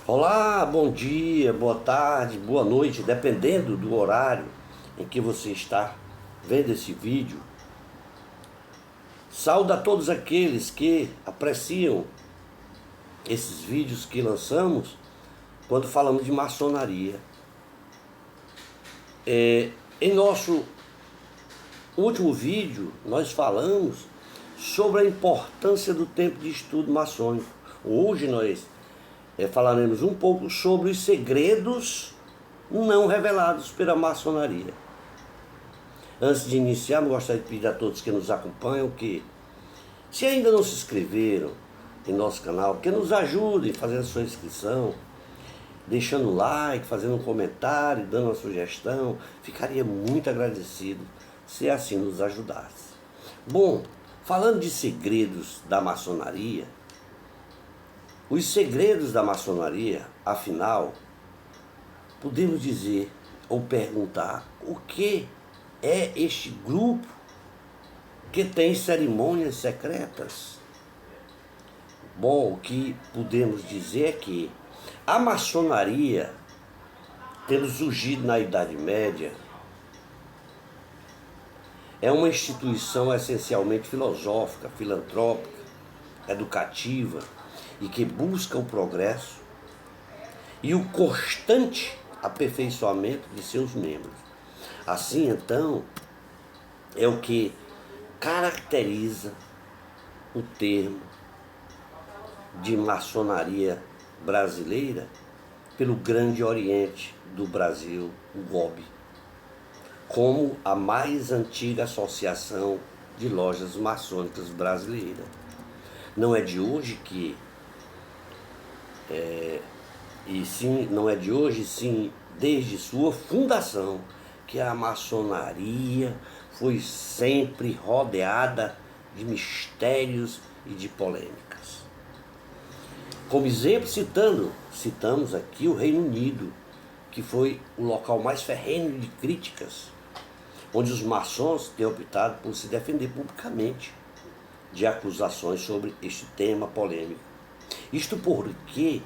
Olá, bom dia, boa tarde, boa noite, dependendo do horário em que você está vendo esse vídeo. Saúdo a todos aqueles que apreciam esses vídeos que lançamos quando falamos de maçonaria. Em nosso último vídeo, nós falamos sobre a importância do tempo de estudo maçônico. Hoje nós falaremos um pouco sobre os segredos não revelados pela maçonaria. Antes de iniciar, eu gostaria de pedir a todos que nos acompanham que, se ainda não se inscreveram em nosso canal, que nos ajudem fazendo a sua inscrição, deixando um like, fazendo um comentário, dando uma sugestão. Ficaria muito agradecido se assim nos ajudasse. Bom, falando de segredos da maçonaria, os segredos da maçonaria, afinal, podemos dizer ou perguntar o que é este grupo que tem cerimônias secretas? Bom, o que podemos dizer é que a maçonaria, tendo surgido na Idade Média, é uma instituição essencialmente filosófica, filantrópica, educativa e que busca o progresso e o constante aperfeiçoamento de seus membros. Assim, então, é o que caracteriza o termo de maçonaria brasileira pelo Grande Oriente do Brasil, o GOB, como a mais antiga associação de lojas maçônicas brasileiras. Não é de hoje que não é de hoje, sim, desde sua fundação, que a maçonaria foi sempre rodeada de mistérios e de polêmicas. Como exemplo, citamos aqui o Reino Unido, que foi o local mais ferrenho de críticas, onde os maçons têm optado por se defender publicamente de acusações sobre este tema polêmico. Isto porque,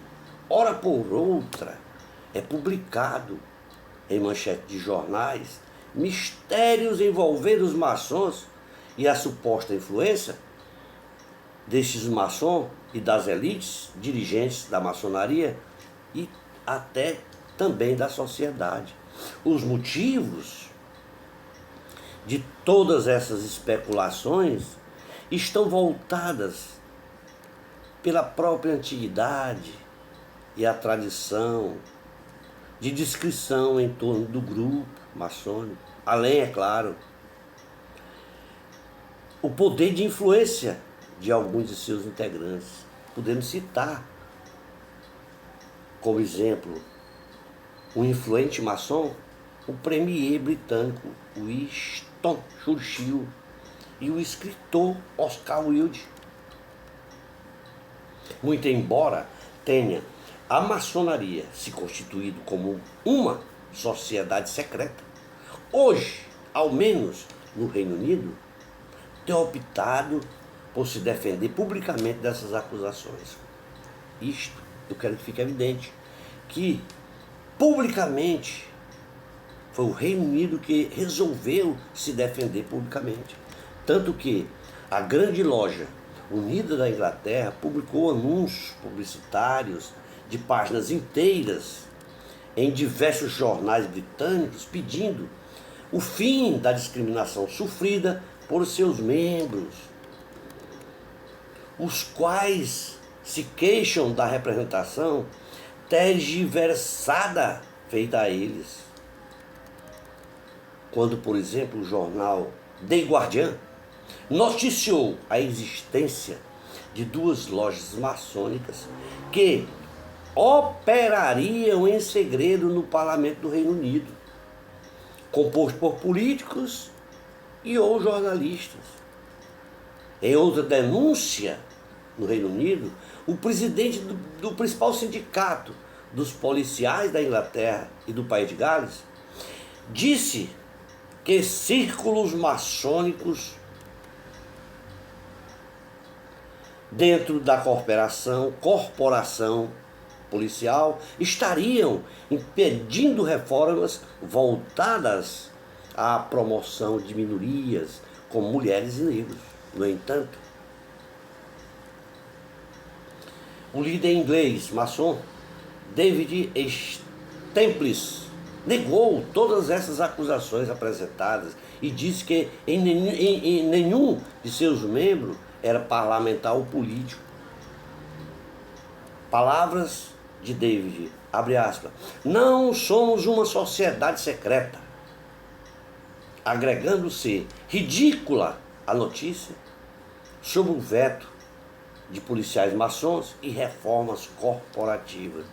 ora por outra, é publicado em manchete de jornais mistérios envolvendo os maçons e a suposta influência destes maçons e das elites dirigentes da maçonaria e até também da sociedade. Os motivos de todas essas especulações estão voltadas pela própria antiguidade e a tradição de descrição em torno do grupo maçônico. Além, é claro, o poder de influência de alguns de seus integrantes. Podemos citar, como exemplo, um influente maçom, o premier britânico Winston Churchill e o escritor Oscar Wilde. Muito embora tenha a maçonaria se constituído como uma sociedade secreta, hoje, ao menos no Reino Unido, tem optado por se defender publicamente dessas acusações. Isto, eu quero que fique evidente, que publicamente foi o Reino Unido que resolveu se defender publicamente. Tanto que a grande loja unida da Inglaterra publicou anúncios publicitários de páginas inteiras em diversos jornais britânicos pedindo o fim da discriminação sofrida por seus membros, os quais se queixam da representação tergiversada feita a eles. Quando, por exemplo, o jornal The Guardian noticiou a existência de duas lojas maçônicas que operariam em segredo no parlamento do Reino Unido, composto por políticos e ou jornalistas. Em outra denúncia no Reino Unido, o presidente do principal sindicato dos policiais da Inglaterra e do País de Gales disse que círculos maçônicos dentro da corporação policial estariam impedindo reformas voltadas à promoção de minorias, como mulheres e negros. No entanto, o líder inglês maçom David Staples negou todas essas acusações apresentadas e disse que em nenhum de seus membros era parlamentar ou político. Palavras de David, abre aspas, não somos uma sociedade secreta, agregando-se ridícula a notícia sobre o veto de policiais maçons e reformas corporativas.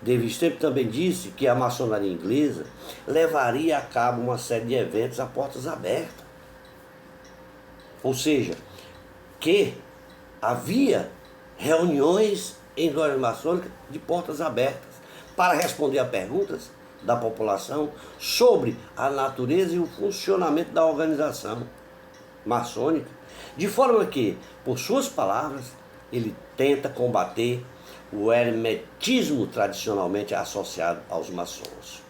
David Staples também disse que a maçonaria inglesa levaria a cabo uma série de eventos a portas abertas. Ou seja, que havia reuniões em lojas maçônicas de portas abertas para responder a perguntas da população sobre a natureza e o funcionamento da organização maçônica, de forma que, por suas palavras, ele tenta combater o hermetismo tradicionalmente associado aos maçons.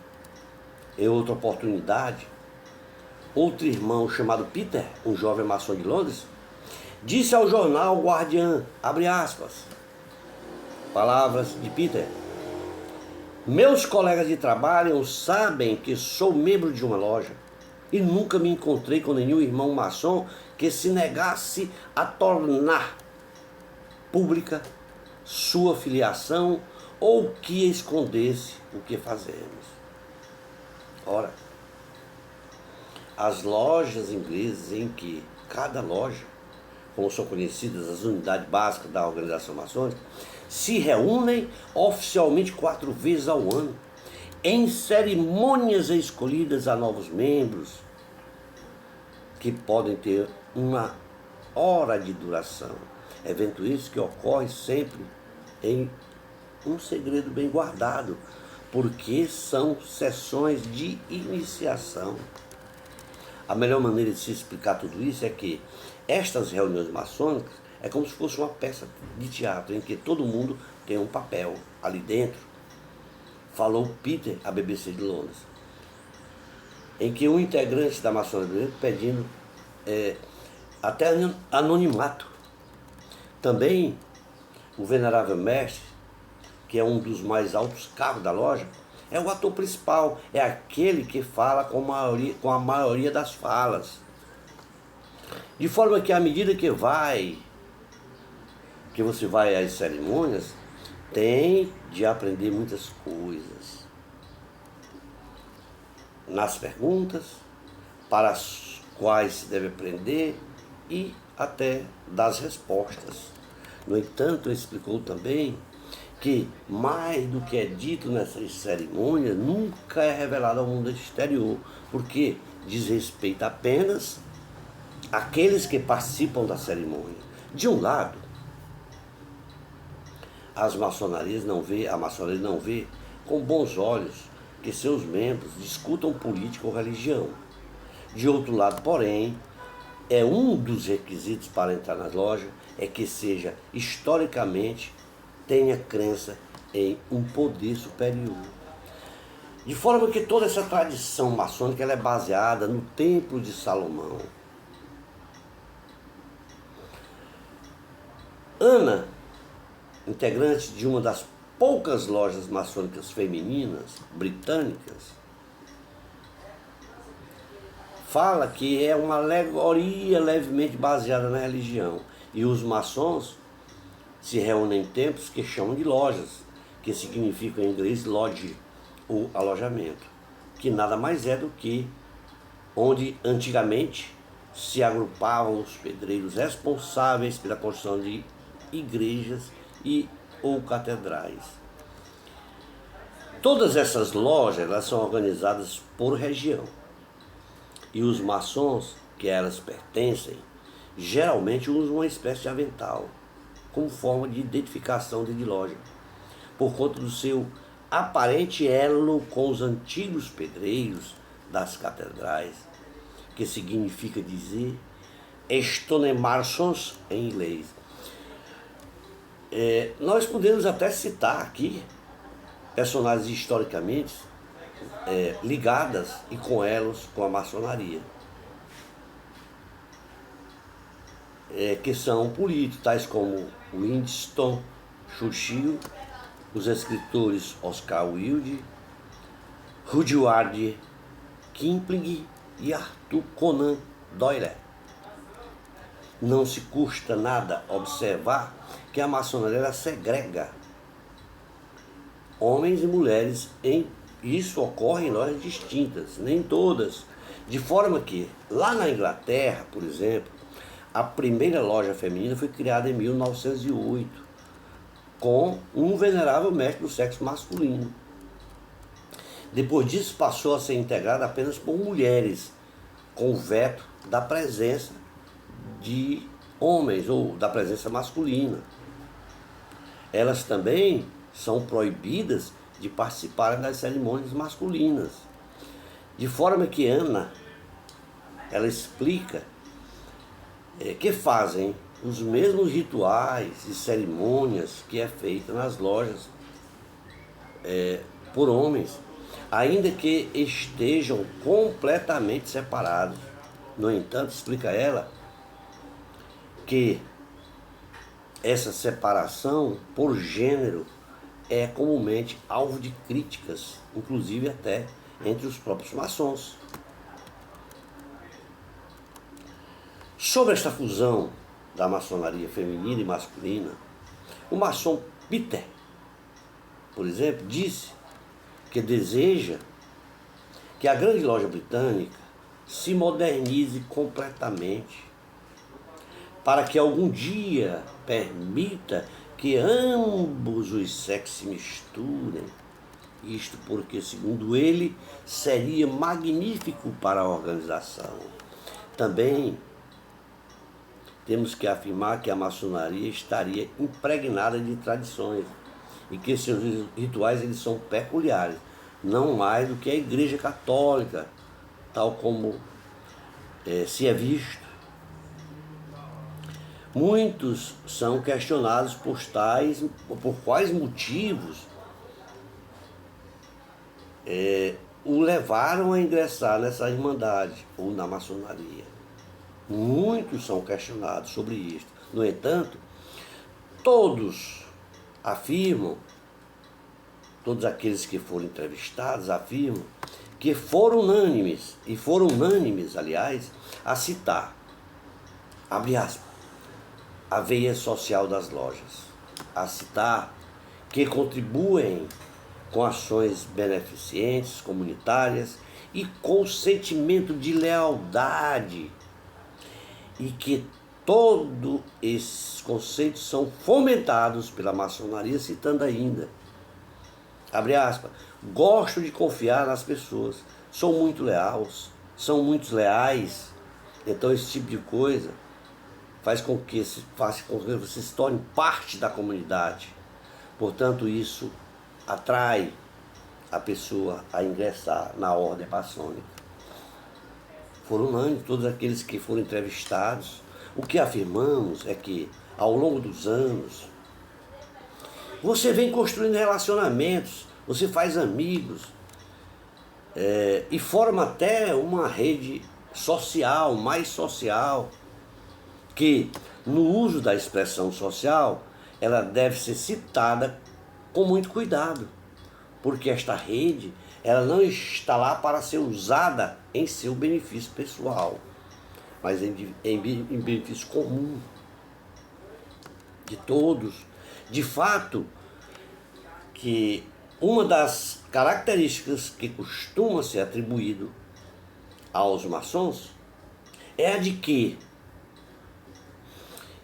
Em outra oportunidade, outro irmão chamado Peter, um jovem maçom de Londres, disse ao jornal Guardian, abre aspas, palavras de Peter, meus colegas de trabalho sabem que sou membro de uma loja e nunca me encontrei com nenhum irmão maçom que se negasse a tornar pública sua filiação ou que escondesse o que fazemos. Ora, as lojas inglesas em que cada loja, como são conhecidas as unidades básicas da organização maçônica, se reúnem oficialmente 4 vezes ao ano, em cerimônias escolhidas a novos membros, que podem ter uma hora de duração. Evento esse que ocorre sempre em um segredo bem guardado, porque são sessões de iniciação. A melhor maneira de se explicar tudo isso é que estas reuniões maçônicas é como se fosse uma peça de teatro em que todo mundo tem um papel ali dentro. Falou Peter à BBC de Londres, em que um integrante da maçonaria pedindo até anonimato. Também o venerável mestre, que é um dos mais altos cargos da loja, é o ator principal, é aquele que fala com a maioria das falas. De forma que à medida que você vai às cerimônias, tem de aprender muitas coisas. Nas perguntas, para as quais se deve aprender e até das respostas. No entanto, ele explicou também que mais do que é dito nessas cerimônias nunca é revelado ao mundo exterior, porque diz respeito apenas àqueles que participam da cerimônia. De um lado, a maçonaria não vê com bons olhos que seus membros discutam política ou religião. De outro lado, porém, é um dos requisitos para entrar nas lojas é que seja historicamente tenha crença em um poder superior. De forma que toda essa tradição maçônica ela é baseada no Templo de Salomão. Ana, integrante de uma das poucas lojas maçônicas femininas britânicas, fala que é uma alegoria levemente baseada na religião. E os maçons se reúnem em templos que chamam de lojas, que significa em inglês lodge, ou alojamento, que nada mais é do que onde antigamente se agrupavam os pedreiros responsáveis pela construção de igrejas e ou catedrais. Todas essas lojas elas são organizadas por região. E os maçons que elas pertencem geralmente usam uma espécie de avental como forma de identificação de loja, por conta do seu aparente elo com os antigos pedreiros das catedrais, que significa dizer stonemasons em inglês. Nós podemos até citar aqui personagens historicamente ligadas e com elos com a maçonaria, que são políticos, tais como Winston Churchill, os escritores Oscar Wilde, Rudyard Kipling e Arthur Conan Doyle. Não se custa nada observar que a maçonaria segrega homens e mulheres isso ocorre em lojas distintas, nem todas. De forma que, lá na Inglaterra, por exemplo, a primeira loja feminina foi criada em 1908, com um venerável mestre do sexo masculino. Depois disso, passou a ser integrada apenas por mulheres, com o veto da presença de homens ou da presença masculina. Elas também são proibidas de participarem das cerimônias masculinas. De forma que Ana, ela explica que fazem os mesmos rituais e cerimônias que é feita nas lojas por homens, ainda que estejam completamente separados. No entanto, explica ela que essa separação por gênero é comumente alvo de críticas, inclusive até entre os próprios maçons. Sobre esta fusão da maçonaria feminina e masculina, o maçom Peter, por exemplo, disse que deseja que a grande loja britânica se modernize completamente, para que algum dia permita que ambos os sexos se misturem. Isto porque, segundo ele, seria magnífico para a organização. Também temos que afirmar que a maçonaria estaria impregnada de tradições e que seus rituais eles são peculiares, não mais do que a Igreja Católica, tal como se é visto. Muitos são questionados por quais motivos o levaram a ingressar nessa irmandade ou na maçonaria. Muitos são questionados sobre isto. No entanto, todos aqueles que foram entrevistados afirmam que foram unânimes, aliás, a citar, abre aspas, a veia social das lojas, a citar que contribuem com ações beneficentes, comunitárias e com sentimento de lealdade, e que todos esses conceitos são fomentados pela maçonaria, citando ainda, abre aspas, gosto de confiar nas pessoas, são muito leais, então esse tipo de coisa faz com que você se torne parte da comunidade. Portanto, isso atrai a pessoa a ingressar na ordem maçônica. Foram unânimes todos aqueles que foram entrevistados. O que afirmamos é que, ao longo dos anos, você vem construindo relacionamentos, você faz amigos, e forma até uma rede social, mais social, que no uso da expressão social, ela deve ser citada com muito cuidado, porque esta rede, ela não está lá para ser usada em seu benefício pessoal, mas em benefício comum de todos. De fato, que uma das características que costuma ser atribuído aos maçons é a de que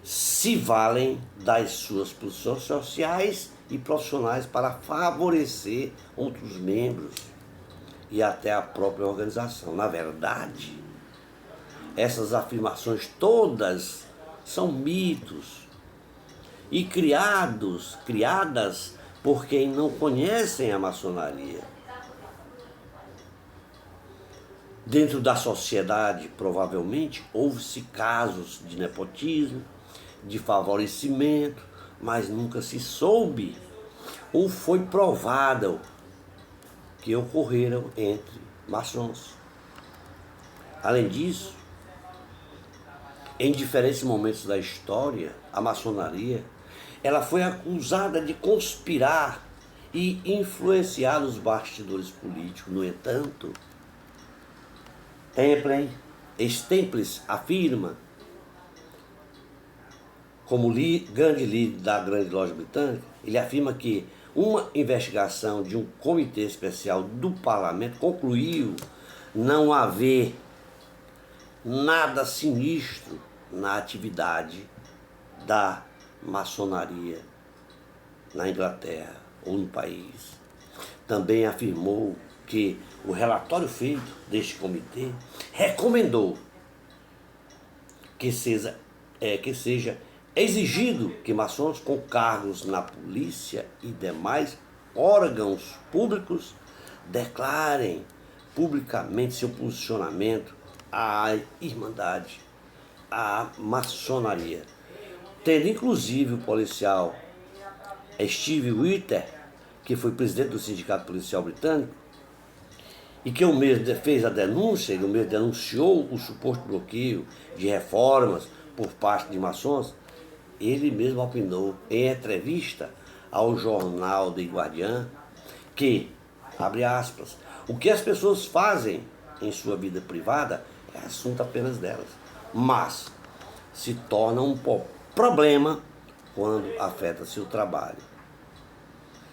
se valem das suas posições sociais e profissionais para favorecer outros membros e até a própria organização. Na verdade, essas afirmações todas são mitos e criadas por quem não conhecem a maçonaria. Dentro da sociedade, provavelmente, houve-se casos de nepotismo, de favorecimento, mas nunca se soube ou foi provado que ocorreram entre maçons. Além disso, em diferentes momentos da história, a maçonaria ela foi acusada de conspirar e influenciar os bastidores políticos. No entanto, Staples afirma, como grande líder da grande loja britânica, ele afirma que uma investigação de um comitê especial do parlamento concluiu não haver nada sinistro na atividade da maçonaria na Inglaterra ou no país. Também afirmou que o relatório feito deste comitê recomendou que seja exigido que maçons com cargos na polícia e demais órgãos públicos declarem publicamente seu posicionamento à Irmandade, à maçonaria. Tendo inclusive o policial Steve Witter, que foi presidente do Sindicato Policial Britânico, e que o mesmo fez a denúncia, ele mesmo denunciou o suposto bloqueio de reformas por parte de maçons, ele mesmo opinou em entrevista ao jornal The Guardian que, abre aspas, o que as pessoas fazem em sua vida privada é assunto apenas delas, mas se torna um problema quando afeta seu trabalho.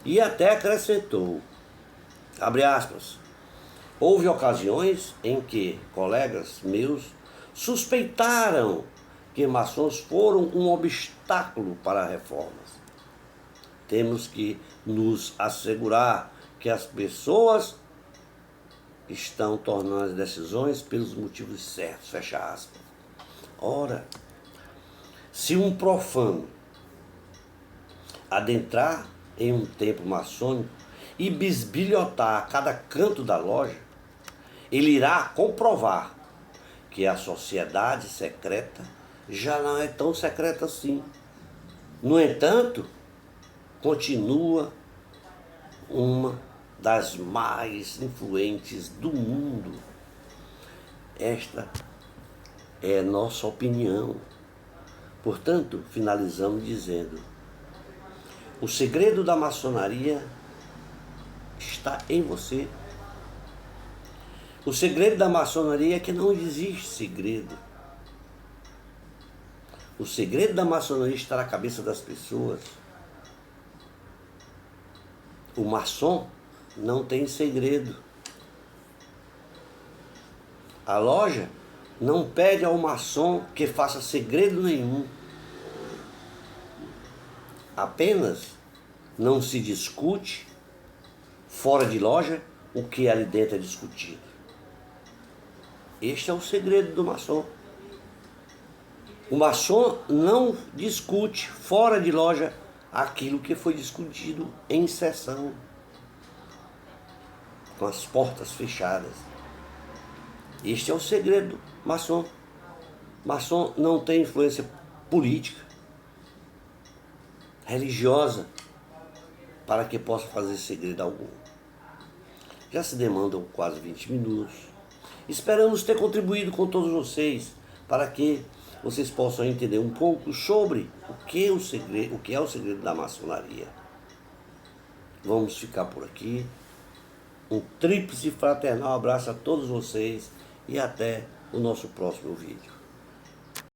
E até acrescentou, abre aspas, houve ocasiões em que colegas meus suspeitaram que maçons foram um obstáculo para reformas. Temos que nos assegurar que as pessoas estão tornando as decisões pelos motivos certos, fecha aspas. Ora, se um profano adentrar em um templo maçônico e bisbilhotar cada canto da loja, ele irá comprovar que a sociedade secreta já não é tão secreta assim. No entanto, continua uma das mais influentes do mundo. Esta é nossa opinião. Portanto, finalizamos dizendo: o segredo da maçonaria está em você. O segredo da maçonaria é que não existe segredo. O segredo da maçonaria está na cabeça das pessoas. O maçom não tem segredo. A loja não pede ao maçom que faça segredo nenhum. Apenas não se discute fora de loja o que ali dentro é discutido. Este é o segredo do maçom. O maçom não discute fora de loja aquilo que foi discutido em sessão, com as portas fechadas. Este é o segredo do maçom. Maçom não tem influência política, religiosa, para que possa fazer segredo algum. Já se demandam quase 20 minutos. Esperamos ter contribuído com todos vocês para que vocês possam entender um pouco sobre o que é o segredo da maçonaria. Vamos ficar por aqui. Um tríplice fraternal abraço a todos vocês e até o nosso próximo vídeo.